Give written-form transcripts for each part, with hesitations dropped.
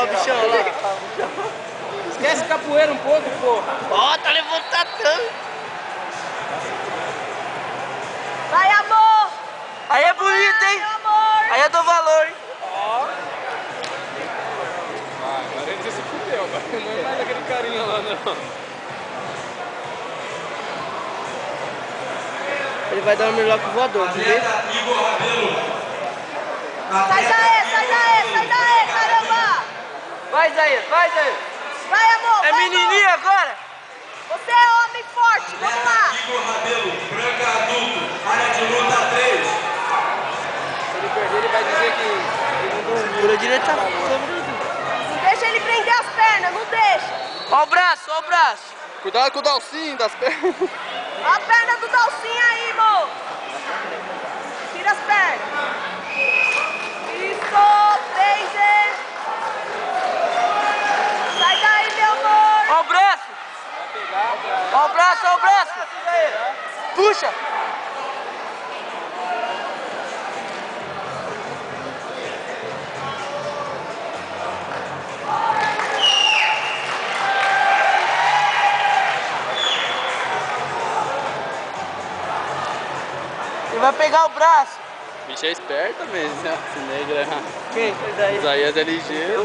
lá o bichão, olha lá. Esquece capoeira um pouco, pô. Ó, tá levantando. Vai, amor! Aí é bonito, hein? Meu amor! Aí eu dou valor, hein? Ó. Agora ele se fudeu, agora não é mais aquele carinha lá, não. Ele vai dar um melhor voador, quer ver? Sai daí, caramba! Vai, Isaías, vai, Isaías. Vai, amor! É vai, menininho amor. agora? Você é homem forte, vamos lá! Igor Rabelo, branca adulto, área de luta 3. Se ele perder, ele vai dizer que não dormiu. Segura direito sobre Não deixa ele prender as pernas, não deixa! Ó o braço, ó o braço. Cuidado com o Dalcinho das pernas. Ó a perna do Dalcinho aí, amor! Tira as pernas! Isso! 3, sai daí, meu amor! Ó o braço. Ó o braço, ó o braço. Puxa. Ele vai pegar o braço. O bicho é esperto mesmo, né? Esse negro é. Quem? Isaías é ligeiro.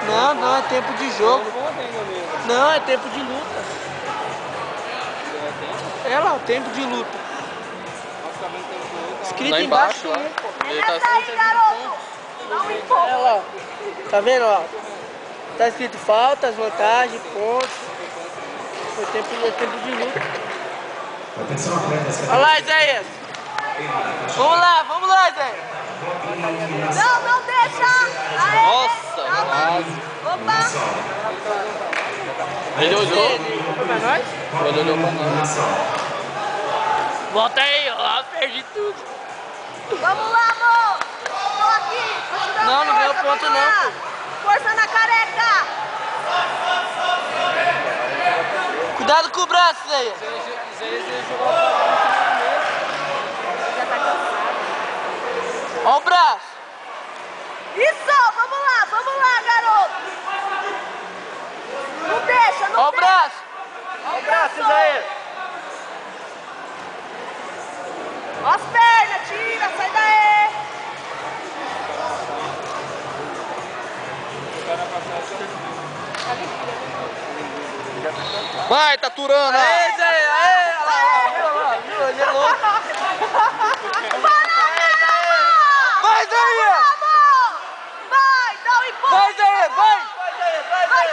Não, não, é tempo de jogo. Não, é tempo de luta. É lá, tempo de luta. Escrito Lá embaixo. embaixo, ó. Ele tá Nessa aí, garoto! Não me empolga! É lá. Tá vendo, ó? Tá escrito faltas, vantagem, pontos. É tempo de luta. Atenção, atletas. Olha lá, Isaías. Vamos lá, Isaías. Não deixa! Aê, Nossa, calma. Opa! Ele olhou. Foi pra nós? Ele olhou pra nós. Volta aí, ó. Perdi tudo. Vamos lá, amor! Tô aqui! Vou te dar Não, não ganhou força, ponto vamos não, lá. pô. Força na careca! Cuidado com o braço, Isaías. Ó o braço. Isso! Vamos lá, garoto! Não deixa, não Ó o deixa! braço. Ó o braço, Isaías. Ó as pernas, tira, sai daí! Vai, Taturana! Aê, Isaías. Aê, olha lá, viu, ele é louco. Vai, Isaías. Vai, dá um empurro! Vai, Isaías, vai. Vai,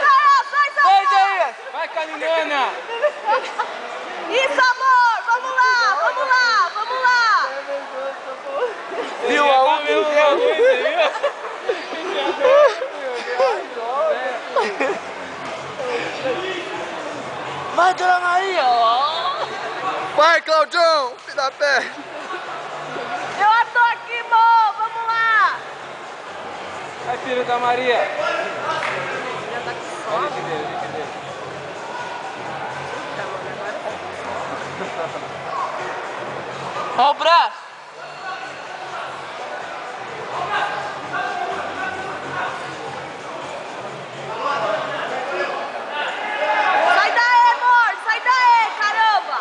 Vai, Isaías. Vai, Caninana! Isso, amor! Vamos lá! Viu a última? Vai, Dona Maria. Vai, Claudião! Filho da pé! Eu tô aqui, amor! Vamos lá! Vai, filho da Maria! Ó o braço. Sai daí, amor! Sai daí, caramba!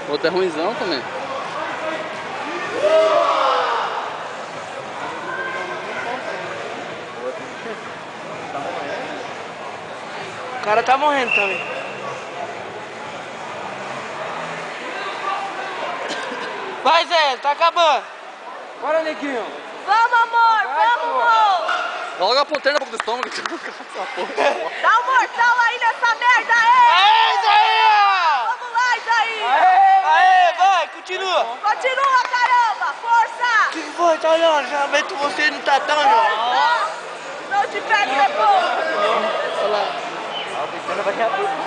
O outro é ruimzão também. O cara tá morrendo também. Vai, Zé, tá acabando. Bora, neguinho! Vamos, amor! Vamos, amor! Logo a ponteira na boca do estômago. Dá um mortal aí nessa merda aí! Aê, Isaías! Vamos lá, Isaí! Aê, vai, continua. Continua, caramba! Força! O que foi? Tá olhando? Já meto você no tatão, ó. Força! Não te pego depois! Olha lá.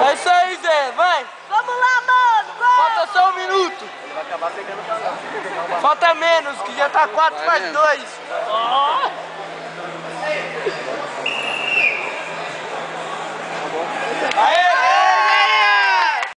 É isso aí, Zé, vai. Vamos lá, mano! Vamos! Falta só um minuto. Ele vai acabar pegando o canal. Falta menos, que já tá 4 mais 2.